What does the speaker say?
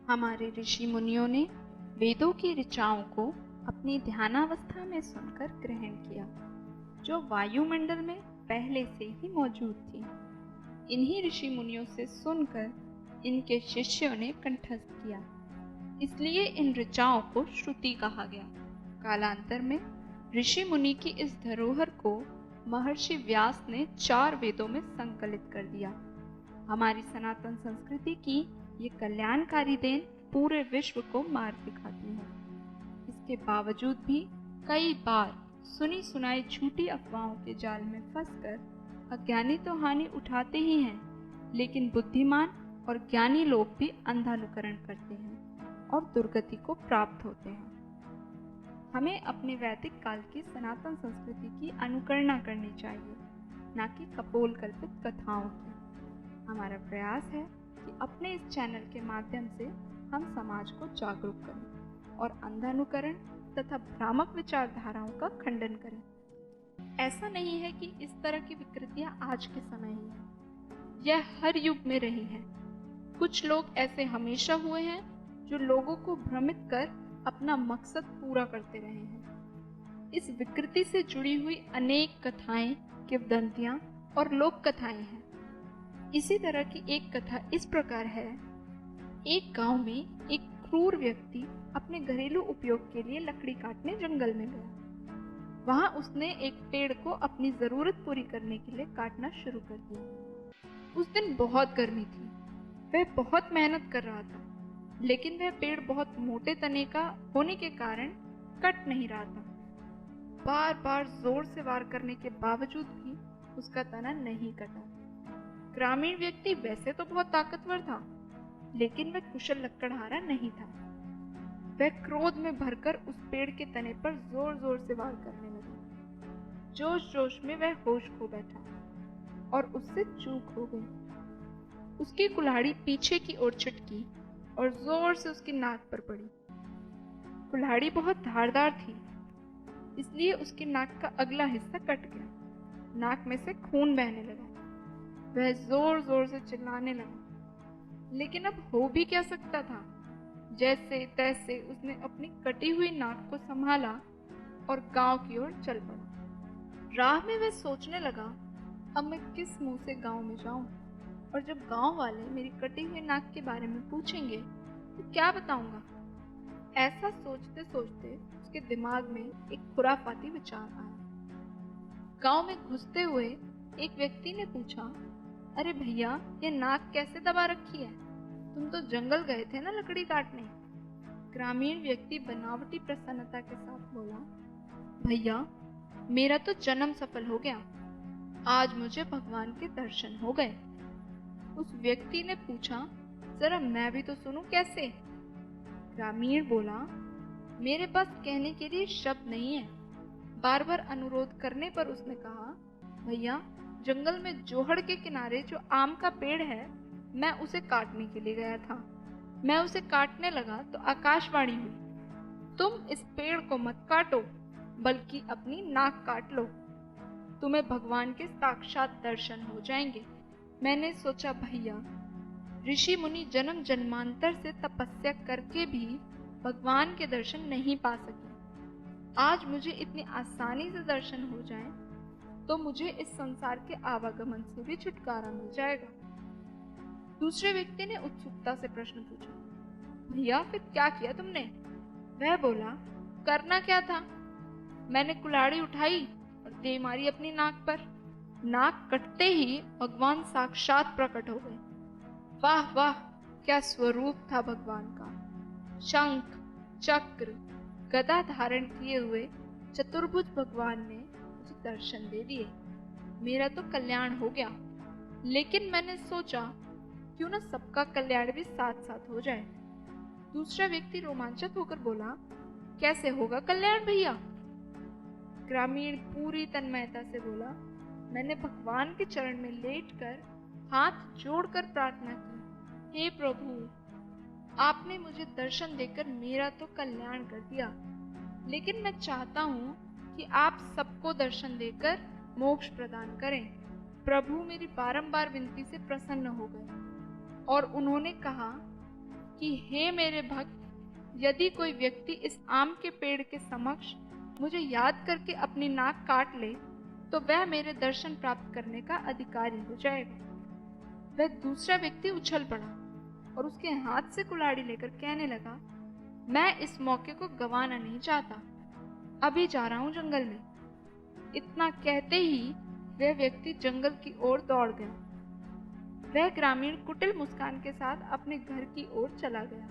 हमारे ऋषि मुनियों ने वेदों की ऋचाओं को अपनी ध्यानावस्था में सुनकर ग्रहण किया, जो वायुमंडल में पहले से ही मौजूद थी। इन्हीं ऋषि मुनियों से सुनकर इनके शिष्यों ने कंठस्थ किया, इसलिए इन ऋचाओं को श्रुति कहा गया। कालांतर में ऋषि मुनि की इस धरोहर को महर्षि व्यास ने 4 वेदों में संकलित कर दिया। हमारी सनातन संस्कृति की ये कल्याणकारी देन पूरे विश्व को मार्ग दिखाती है। इसके बावजूद भी कई बार सुनी सुनाई झूठी अफवाहों के जाल में फंसकर अज्ञानी तो हानि उठाते ही हैं, लेकिन बुद्धिमान और ज्ञानी लोग भी अंधानुकरण करते हैं और दुर्गति को प्राप्त होते हैं। हमें अपने वैदिक काल की सनातन संस्कृति की अनुकरणा करनी चाहिए, न कि कपोल कल्पित कथाओं की। हमारा प्रयास है कि अपने इस चैनल के माध्यम से हम समाज को जागरूक करें और अंधानुकरण तथा भ्रामक विचारधाराओं का खंडन करें। ऐसा नहीं है कि इस तरह की विकृतियां आज के समय ही हैं, यह हर युग में रही है। कुछ लोग ऐसे हमेशा हुए हैं जो लोगों को भ्रमित कर अपना मकसद पूरा करते रहे हैं। इस विकृति से जुड़ी हुई अनेक कथाएं, किंवदंतियां और लोक कथाएं हैं। इसी तरह की एक कथा इस प्रकार है। एक गांव में एक क्रूर व्यक्ति अपने घरेलू उपयोग के लिए लकड़ी काटने जंगल में गया। वहां उसने एक पेड़ को अपनी जरूरत पूरी करने के लिए काटना शुरू कर दिया। उस दिन बहुत गर्मी थी। वह बहुत मेहनत कर रहा था, लेकिन वह पेड़ बहुत मोटे तने का होने के कारण कट नहीं रहा था। बार बार जोर से वार करने के बावजूद भी उसका तना नहीं कटा। ग्रामीण व्यक्ति वैसे तो बहुत ताकतवर था, लेकिन वह कुशल लकड़हारा नहीं था। वह क्रोध में भरकर उस पेड़ के तने पर जोर जोर से वार करने लगा। जोश जोश में वह होश खो बैठा और उससे चूक हो गई। उसकी कुल्हाड़ी पीछे की ओर छिटकी और जोर से उसकी नाक पर पड़ी। कुल्हाड़ी बहुत धारदार थी, इसलिए उसकी नाक का अगला हिस्सा कट गया। नाक में से खून बहने लगा। वह जोर जोर से चिल्लाने लगा, लेकिन अब हो भी क्या सकता था। जैसे तैसे उसने अपनी कटी हुई नाक को संभाला और गांव की ओर चल पड़ा। राह में वह सोचने लगा, अब मैं किस मुंह से गांव में जाऊं, और जब गांव वाले मेरी कटी हुई नाक के बारे में पूछेंगे तो क्या बताऊंगा। ऐसा सोचते सोचते उसके दिमाग में एक खुराफाती विचार आया। गांव में घुसते हुए एक व्यक्ति ने पूछा, अरे भैया, ये नाक कैसे दबा रखी है? तुम तो जंगल गए थे ना लकड़ी काटने। ग्रामीण व्यक्ति बनावटी प्रसन्नता के साथ बोला, भैया, मेरा तो जन्म सफल हो गया। आज मुझे भगवान के दर्शन हो गए। उस व्यक्ति ने पूछा, जरा मैं भी तो सुनूं कैसे? ग्रामीण बोला, मेरे पास कहने के लिए शब्द नहीं है। बार बार अनुरोध करने पर उसने कहा, भैया, जंगल में जोहड़ के किनारे जो आम का पेड़ है, मैं उसे काटने के लिए गया था। मैं उसे काटने लगा तो आकाशवाणी हुई, तुम इस पेड़ को मत काटो, बल्कि अपनी नाक काट लो। तुम्हें भगवान के साक्षात दर्शन हो जाएंगे। मैंने सोचा, भैया, ऋषि मुनि जन्म जन्मांतर से तपस्या करके भी भगवान के दर्शन नहीं पा सके। आज मुझे इतनी आसानी से दर्शन हो जाए तो मुझे इस संसार के आवागमन से भी छुटकारा मिल जाएगा। दूसरे व्यक्ति ने उत्सुकता से प्रश्न पूछा, भैया, फिर क्या किया तुमने? वह बोला, करना क्या था? मैंने कुल्हाड़ी उठाई और दे मारी अपनी नाक पर। नाक कटते ही भगवान साक्षात प्रकट हो गए। वाह वाह, क्या स्वरूप था भगवान का। शंख, चक्र, गदा धारण किए हुए चतुर्भुज भगवान ने मुझे दर्शन दे दिए। मेरा तो कल्याण हो गया। लेकिन मैंने सोचा, क्यों न सबका कल्याण भी साथ साथ हो जाए। दूसरा व्यक्ति रोमांचित होकर बोला, कैसे होगा कल्याण भैया? ग्रामीण पूरी तन्मयता से बोला, मैंने भगवान के चरण में लेटकर हाथ जोड़कर प्रार्थना की, हे प्रभु, आपने मुझे दर्शन देकर मेरा तो कल्याण कर दिया, लेकिन मैं चाहता हूँ कि आप सबको दर्शन देकर मोक्ष प्रदान करें। प्रभु मेरी बारंबार विनती से प्रसन्न हो गए और उन्होंने कहा, कि हे मेरे भक्त, यदि कोई व्यक्ति इस आम के पेड़ के समक्ष मुझे याद करके अपनी नाक काट ले तो वह मेरे दर्शन प्राप्त करने का अधिकारी हो जाएगा। वह दूसरा व्यक्ति उछल पड़ा और उसके हाथ से कुल्हाड़ी लेकर कहने लगा, मैं इस मौके को गंवाना नहीं चाहता, अभी जा रहा हूं जंगल में। इतना कहते ही वह व्यक्ति जंगल की ओर दौड़ गया। वह ग्रामीण कुटिल मुस्कान के साथ अपने घर की ओर चला गया।